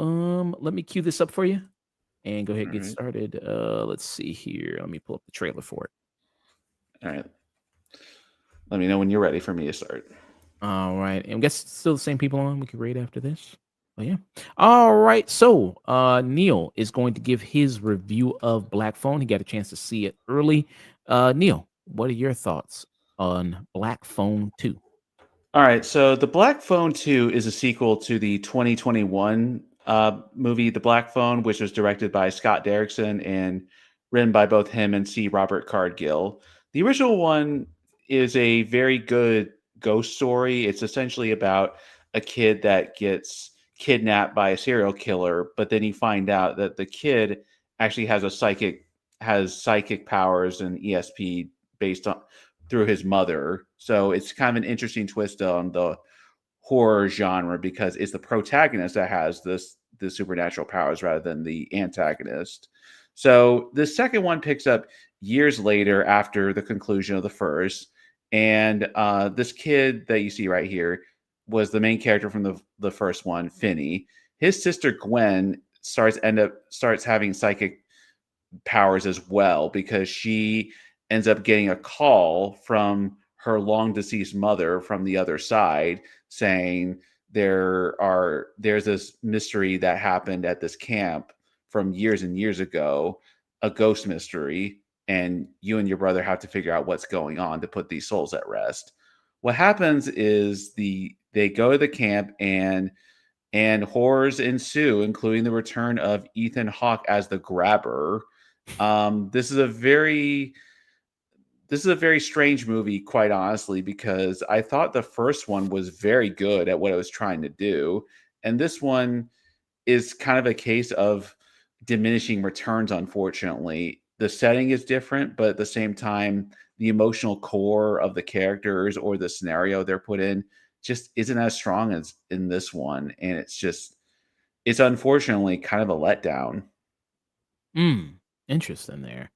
[SPEAKER 1] let me cue this up for you and go ahead and
[SPEAKER 2] All
[SPEAKER 1] get
[SPEAKER 2] right.
[SPEAKER 1] started. Let's see here. Let me pull up the trailer for it.
[SPEAKER 2] All right. Let me know when you're ready for me to start.
[SPEAKER 1] All right, and I guess it's still the same people on. We can rate after this. Oh yeah. All right. So Neil is going to give his review of Black Phone. He got a chance to see it early. Neil, what are your thoughts on Black Phone 2?
[SPEAKER 2] All right, so The Black Phone 2 is a sequel to the 2021 movie The Black Phone, which was directed by Scott Derrickson and written by both him and C. Robert Cargill. The original one is a very good ghost story. It's essentially about a kid that gets kidnapped by a serial killer, but then you find out that the kid actually has psychic powers and ESP based on through his mother. So it's kind of an interesting twist on the horror genre because it's the protagonist that has the supernatural powers rather than the antagonist. So the second one picks up years later after the conclusion of the first, and this kid that you see right here was the main character from the first one, Finney. His sister Gwen starts having psychic powers as well because she ends up getting a call from her long deceased mother from the other side saying there's this mystery that happened at this camp from years and years ago, a ghost mystery, and you and your brother have to figure out what's going on to put these souls at rest. What happens is they go to the camp and horrors ensue, including the return of Ethan Hawke as the grabber. This is a very strange movie, quite honestly, because I thought the first one was very good at what it was trying to do, and this one is kind of a case of diminishing returns. Unfortunately, the setting is different, but at the same time, the emotional core of the characters or the scenario they're put in just isn't as strong as in this one, and it's unfortunately kind of a letdown.
[SPEAKER 1] Mm, interesting there.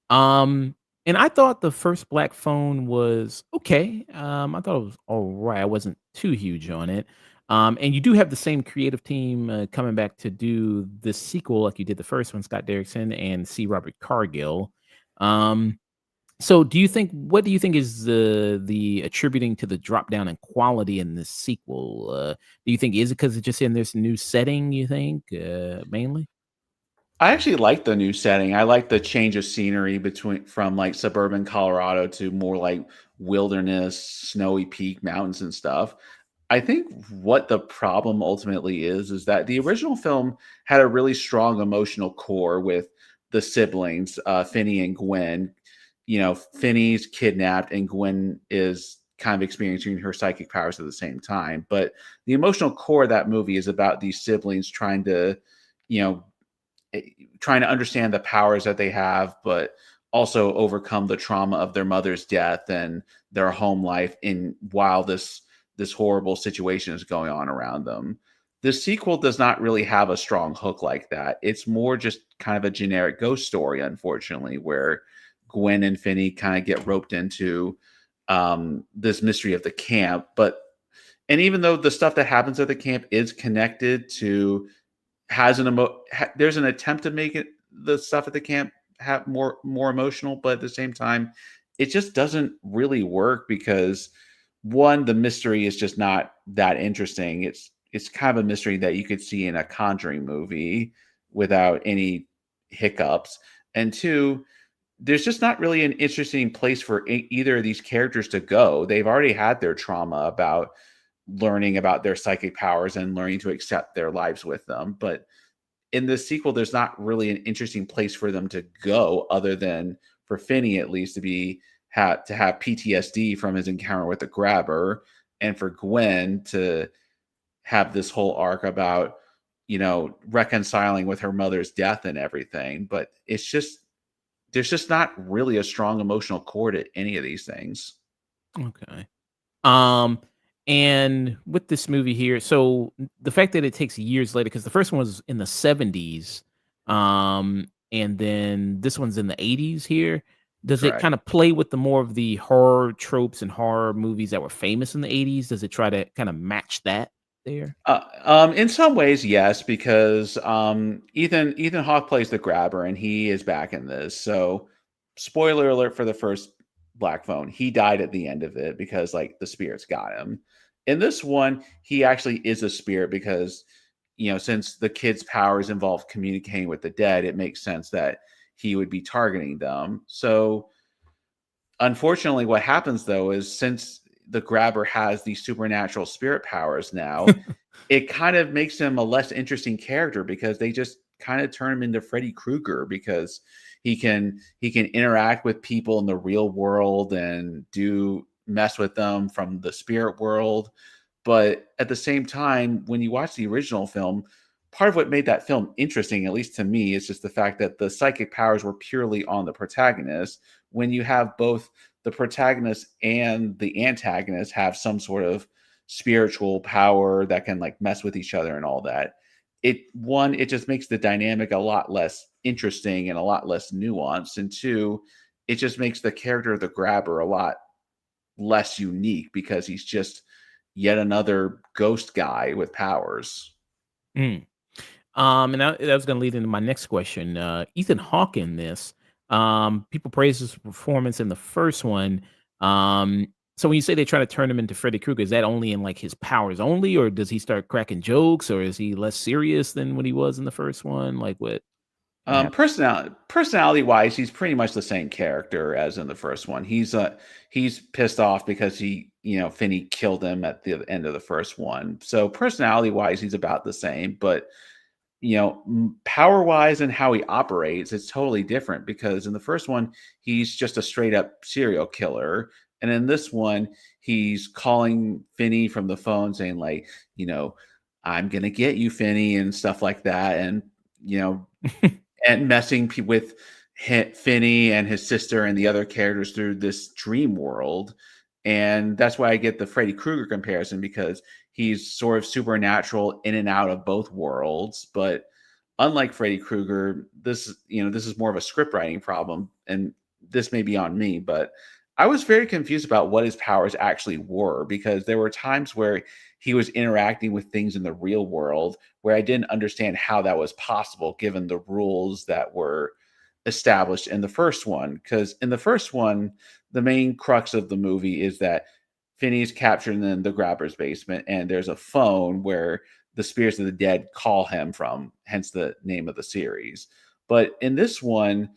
[SPEAKER 1] Um, and I thought the first Black Phone was okay. I thought it was all right. I wasn't too huge on it. And you do have the same creative team coming back to do the sequel, like you did the first one, Scott Derrickson and C. Robert Cargill. Um, so what do you think is the attributing to the drop down in quality in this sequel? Do you think is it because it's just in this new setting? You think mainly?
[SPEAKER 2] I actually like the new setting. I like the change of scenery between from like suburban Colorado to more like wilderness, snowy peak mountains and stuff. I think what the problem ultimately is that the original film had a really strong emotional core with the siblings, Finney and Gwen. Finney's kidnapped and Gwen is kind of experiencing her psychic powers at the same time. But the emotional core of that movie is about these siblings you know, trying to understand the powers that they have, but also overcome the trauma of their mother's death and their home life in while this horrible situation is going on around them. The sequel does not really have a strong hook like that. It's more just kind of a generic ghost story, unfortunately, where Gwen and Finney kind of get roped into this mystery of the camp. And even though the stuff that happens at the camp is connected to there's an attempt to make it the stuff at the camp have more emotional, but at the same time it just doesn't really work because one, the mystery is just not that interesting. It's kind of a mystery that you could see in a Conjuring movie without any hiccups. And two, there's just not really an interesting place for either of these characters to go. They've already had their trauma about learning about their psychic powers and learning to accept their lives with them. But in the sequel, there's not really an interesting place for them to go other than for Finney at least to be to have PTSD from his encounter with the grabber, and for Gwen to have this whole arc about reconciling with her mother's death and everything. But it's just there's just not really a strong emotional core to any of these things.
[SPEAKER 1] Okay. Um, and with this movie here, so the fact that it takes years later, because the first one was in the 70s, and then this one's in the 80s here. Does it
[SPEAKER 2] Correct.
[SPEAKER 1] kind of play with the more of the horror tropes and horror movies that were famous in the 80s? Does it try to kind of match that there?
[SPEAKER 2] In some ways, yes, because Ethan Hawke plays the grabber, and he is back in this. So, spoiler alert for the first Black Phone, he died at the end of it because like the spirits got him. In this one, he actually is a spirit because since the kid's powers involve communicating with the dead, it makes sense that he would be targeting them. So, unfortunately, what happens though is since the grabber has these supernatural spirit powers now, it kind of makes him a less interesting character because they just kind of turn him into Freddy Krueger because he can interact with people in the real world and do mess with them from the spirit world. But at the same time, when you watch the original film, part of what made that film interesting, at least to me, is just the fact that the psychic powers were purely on the protagonist. When you have both the protagonist and the antagonist have some sort of spiritual power that can like mess with each other and all that, it just makes the dynamic a lot less interesting and a lot less nuanced, and two, it just makes the character of the grabber a lot less unique because he's just yet another ghost guy with powers.
[SPEAKER 1] Mm. And that was going to lead into my next question. Ethan Hawke in this, people praise his performance in the first one. So when you say they try to turn him into Freddy Krueger, is that only in like his powers only, or does he start cracking jokes, or is he less serious than when he was in the first one? Like what happened?
[SPEAKER 2] Personality wise, he's pretty much the same character as in the first one. He's pissed off because Finney killed him at the end of the first one. So personality wise, he's about the same, but power wise and how he operates, it's totally different because in the first one, he's just a straight up serial killer. And in this one, he's calling Finney from the phone saying, like, I'm going to get you, Finney, and stuff like that. And, and messing with Finney and his sister and the other characters through this dream world. And that's why I get the Freddy Krueger comparison because he's sort of supernatural in and out of both worlds. But unlike Freddy Krueger, this is more of a script writing problem, and this may be on me, but I was very confused about what his powers actually were because there were times where he was interacting with things in the real world where I didn't understand how that was possible given the rules that were established in the first one. Because in the first one, the main crux of the movie is that Finney's captured in the grabber's basement, and there's a phone where the spirits of the dead call him from, hence the name of the series. But in this one,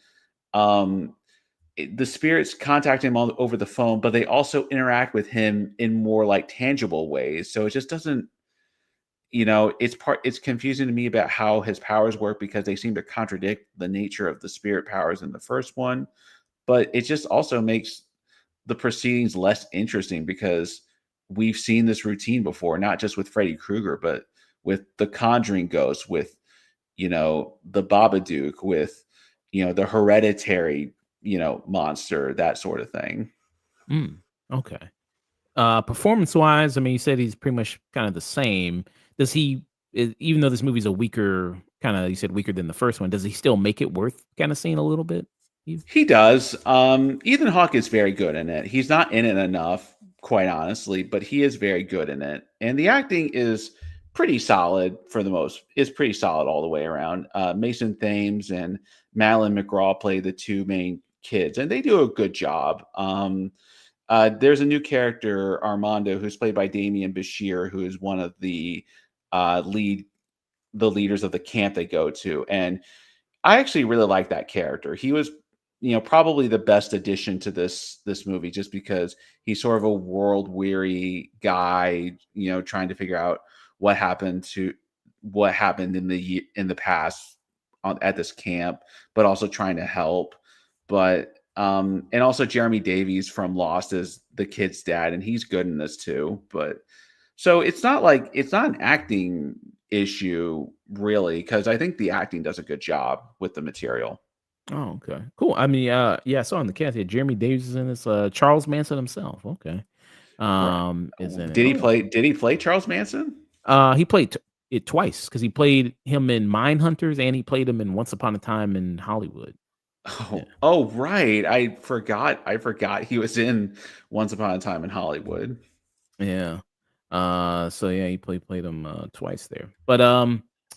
[SPEAKER 2] the spirits contact him all over the phone, but they also interact with him in more like tangible ways. So it just doesn't, it's confusing to me about how his powers work because they seem to contradict the nature of the spirit powers in the first one. But it just also makes the proceedings less interesting because we've seen this routine before, not just with Freddy Krueger, but with the Conjuring ghost, with the Babadook, with the Hereditary monster, that sort of thing.
[SPEAKER 1] Mm, okay. Performance wise, I mean, you said he's pretty much kind of the same. Does he, even though this movie's a weaker kind of, you said weaker than the first one, does he still make it worth kind of seeing a little bit?
[SPEAKER 2] He does. Ethan Hawke is very good in it. He's not in it enough, quite honestly, but he is very good in it. And the acting is pretty solid is pretty solid all the way around. Mason Thames and Madeline McGraw play the two main kids, and they do a good job. There's a new character, Armando, who's played by Damian Bashir, who is one of uh, lead the leaders of the camp they go to, and I actually really like that character. He was, probably the best addition to this movie, just because he's sort of a world weary guy, trying to figure out what happened to what happened in the past at this camp, but also trying to help. But and also Jeremy Davies from Lost is the kid's dad, and he's good in this too. But so it's not an acting issue really, because I think the acting does a good job with the material.
[SPEAKER 1] Oh, okay. Cool. I mean, yeah, I saw in the cast here, Jeremy Davis is in this, Charles Manson himself. Okay.
[SPEAKER 2] Right.
[SPEAKER 1] Is in it.
[SPEAKER 2] Did he
[SPEAKER 1] Oh,
[SPEAKER 2] play? Did he play Charles Manson?
[SPEAKER 1] he played it twice because he played him in Mindhunters and he played him in Once Upon a Time in Hollywood. Yeah.
[SPEAKER 2] Oh, right. I forgot. I forgot he was in Once Upon a Time in Hollywood.
[SPEAKER 1] Yeah. So yeah, he played him twice there. But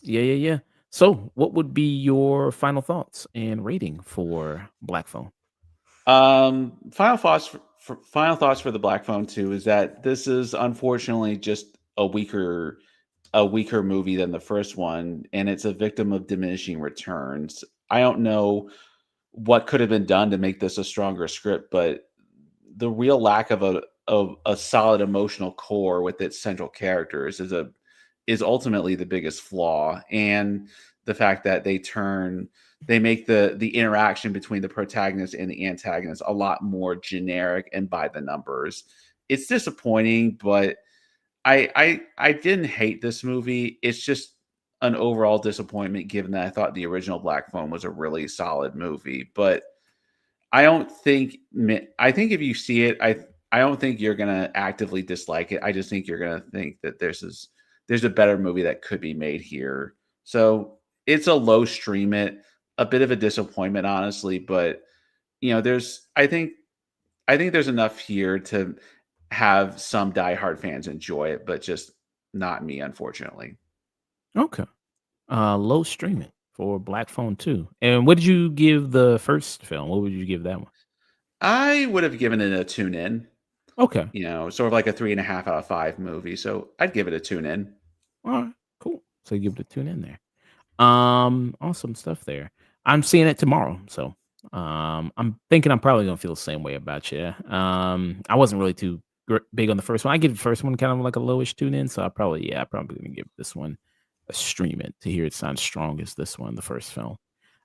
[SPEAKER 1] yeah. So what would be your final thoughts and rating for Black Phone?
[SPEAKER 2] Final thoughts for the Black Phone 2 is that this is unfortunately just a weaker movie than the first one, and it's a victim of diminishing returns. I don't know what could have been done to make this a stronger script, but the real lack of a solid emotional core with its central characters is ultimately the biggest flaw. And the fact that they make the interaction between the protagonist and the antagonist a lot more generic and by the numbers. It's disappointing, but I didn't hate this movie. It's just an overall disappointment, given that I thought the original Black Phone was a really solid movie. But I don't think I think if you see it, I don't think you're gonna actively dislike it. I just think you're gonna think that there's a better movie that could be made here. So it's a low stream it, a bit of a disappointment, honestly. But there's I think there's enough here to have some diehard fans enjoy it, but just not me, unfortunately.
[SPEAKER 1] Okay. Low streaming for Black Phone 2. And what did you give the first film? What would you give that one?
[SPEAKER 2] I would have given it a tune in,
[SPEAKER 1] Okay.
[SPEAKER 2] sort of like a 3.5 out of 5 movie. So I'd give it a tune in.
[SPEAKER 1] All right. Cool. So you give it a tune in there. Awesome stuff there. I'm seeing it tomorrow, so I'm thinking I'm probably gonna feel the same way about you. I wasn't really too big on the first one. I give the first one kind of like a lowish tune in, so I probably gonna give this one a stream it to hear it sound strong as this one, the first film.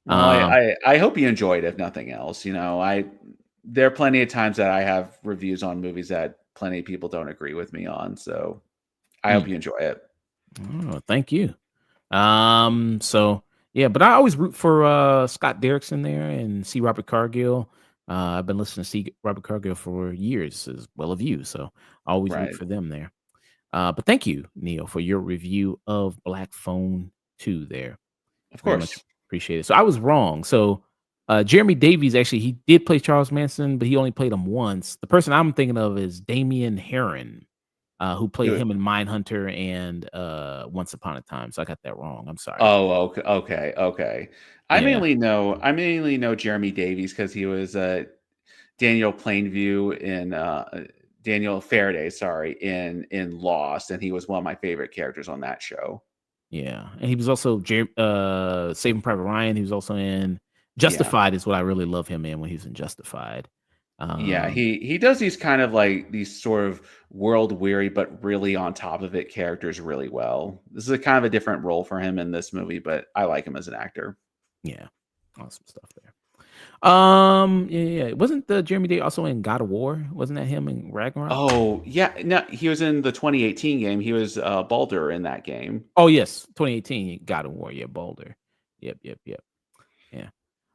[SPEAKER 2] Well,
[SPEAKER 1] Um,
[SPEAKER 2] I hope you enjoyed it, if nothing else. I there are plenty of times that I have reviews on movies that plenty of people don't agree with me on. So I hope
[SPEAKER 1] mm,
[SPEAKER 2] you enjoy it.
[SPEAKER 1] oh, thank you. So yeah, but I always root for Scott Derrickson there and see Robert Cargill. I've been listening to see Robert Cargill for years as well of you, so I always root
[SPEAKER 2] Right.
[SPEAKER 1] for them there. But thank you, Neil, for your review of Black Phone 2 there.
[SPEAKER 2] Of
[SPEAKER 1] Very much
[SPEAKER 2] course.
[SPEAKER 1] appreciated. So I was wrong. So Jeremy Davies actually he did play Charles Manson, but he only played him once. The person I'm thinking of is Damian Herron, who played
[SPEAKER 2] Good.
[SPEAKER 1] him in Mindhunter and Once Upon a Time. So I got that wrong. I'm sorry.
[SPEAKER 2] Oh, okay, okay, okay.
[SPEAKER 1] Yeah.
[SPEAKER 2] I mainly know Jeremy Davies because he was Daniel Plainview in Daniel Faraday, sorry, in Lost, and he was one of my favorite characters on that show.
[SPEAKER 1] Yeah, and he was also Saving Private Ryan. He was also in
[SPEAKER 2] Yeah.
[SPEAKER 1] Justified. Is what I really love him in when he was in Justified.
[SPEAKER 2] Yeah,
[SPEAKER 1] Um,
[SPEAKER 2] he does these kind of like these sort of world weary but really on top of it characters really well. This is a kind of a different role for him in this movie, but I like him as an actor.
[SPEAKER 1] yeah, awesome stuff there. Yeah. Wasn't the Jeremy Day also in God of War? Wasn't that him in Ragnarok?
[SPEAKER 2] Oh, yeah, no, he was in the 2018 game. He was Baldur in that game.
[SPEAKER 1] Oh yes, 2018 God of War. Yeah, Boulder. Yep. Yeah.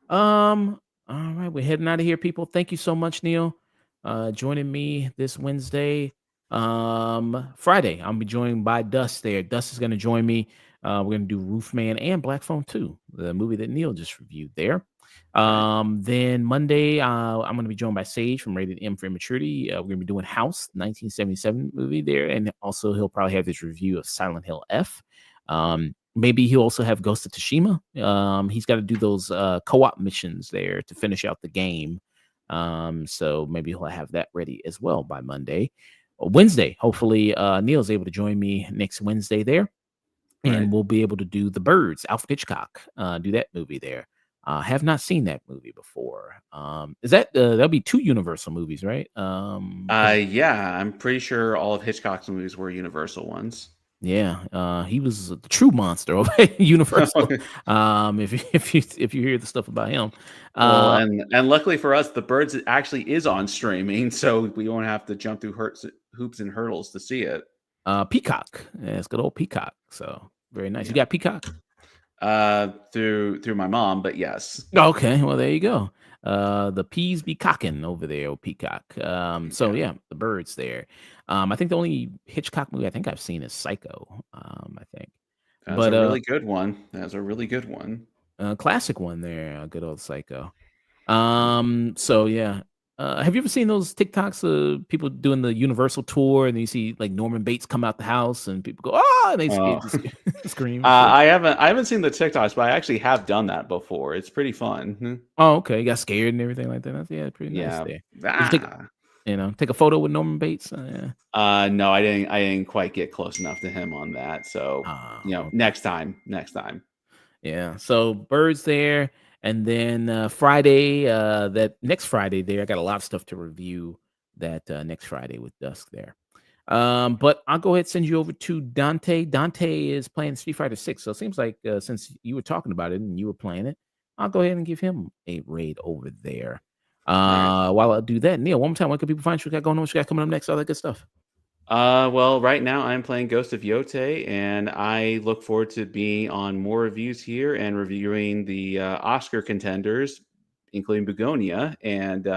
[SPEAKER 1] All right, we're heading out of here, people. Thank you so much, Neil. Joining me this Wednesday. Friday, I'll be joined by Dust there. Dust is gonna join me. We're gonna do Roofman and Black Phone 2, the movie that Neil just reviewed there.
[SPEAKER 2] Right.
[SPEAKER 1] Then Monday, I'm gonna be joined by Sage from Rated M for Immaturity. We're gonna be doing House, 1977 movie there, and also he'll probably have his review of Silent Hill F. Maybe he'll also have Ghost of Tsushima. He's got to do those co-op missions there to finish out the game. So maybe he'll have that ready as well by Monday or Wednesday. Hopefully, Neil's able to join me next Wednesday there, and
[SPEAKER 2] Right.
[SPEAKER 1] we'll be able to do The Birds, Alfred Hitchcock, do that movie there. Have not seen that movie before. Is that that'll be 2 Universal movies, right? 'Cause
[SPEAKER 2] Yeah, I'm pretty sure all of Hitchcock's movies were Universal ones.
[SPEAKER 1] yeah, he was the true monster of Universal. If you hear the stuff about him,
[SPEAKER 2] Well,
[SPEAKER 1] uh,
[SPEAKER 2] and luckily for us, The Birds actually is on streaming, so we won't have to jump through hoops and hurdles to see it.
[SPEAKER 1] Peacock, yeah, it's good old Peacock. So very nice. You
[SPEAKER 2] Yeah.
[SPEAKER 1] got Peacock?
[SPEAKER 2] Through my mom, but yes.
[SPEAKER 1] Okay, well there you go. The peas be cocking over there, old Peacock. So
[SPEAKER 2] Yeah.
[SPEAKER 1] yeah, the birds there. I think the only Hitchcock movie I think I've seen is Psycho. I think,
[SPEAKER 2] That's
[SPEAKER 1] but
[SPEAKER 2] a really good one. That's a really good one.
[SPEAKER 1] classic one there, good old Psycho. So yeah. Have you ever seen those TikToks of people doing the Universal tour and you see like Norman Bates come out the house and people go, oh, and they
[SPEAKER 2] Oh.
[SPEAKER 1] scream and shit.
[SPEAKER 2] I haven't seen the TikToks, but I actually have done that before. It's pretty fun.
[SPEAKER 1] Oh, okay. You got scared and everything like that. Yeah, pretty nice
[SPEAKER 2] Yeah.
[SPEAKER 1] there. Did you
[SPEAKER 2] Ah.
[SPEAKER 1] take a photo with Norman Bates? Yeah.
[SPEAKER 2] No, I didn't quite get close enough to him on that. So,
[SPEAKER 1] Okay.
[SPEAKER 2] next time.
[SPEAKER 1] Yeah. So birds there, and then Friday, that next Friday there, I got a lot of stuff to review that next Friday with Dusk there. But I'll go ahead and send you over to Dante. Dante is playing Street Fighter 6. So it seems like since you were talking about it and you were playing it, I'll go ahead and give him a raid over there.
[SPEAKER 2] Right.
[SPEAKER 1] While I do that, Neil, one more time, what can people find you got going on? What you got coming up next? All that good stuff.
[SPEAKER 2] Well, right now I'm playing Ghost of Yote, and I look forward to being on more reviews here and reviewing the Oscar contenders, including Begonia. And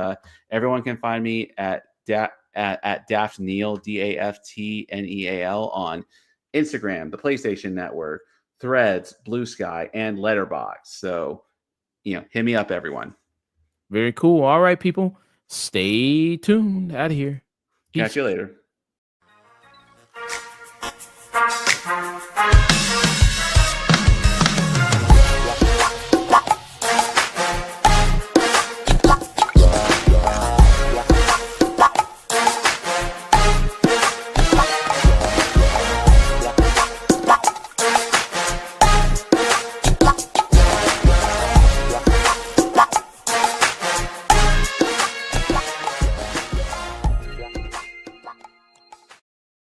[SPEAKER 2] everyone can find me at Daft Neal, DaftNeal on Instagram, the PlayStation Network, Threads, Blue Sky, and Letterbox. So, hit me up, everyone.
[SPEAKER 1] Very cool. All right, people. Stay tuned. Out of here.
[SPEAKER 2] Catch
[SPEAKER 1] Peace.
[SPEAKER 2] you later.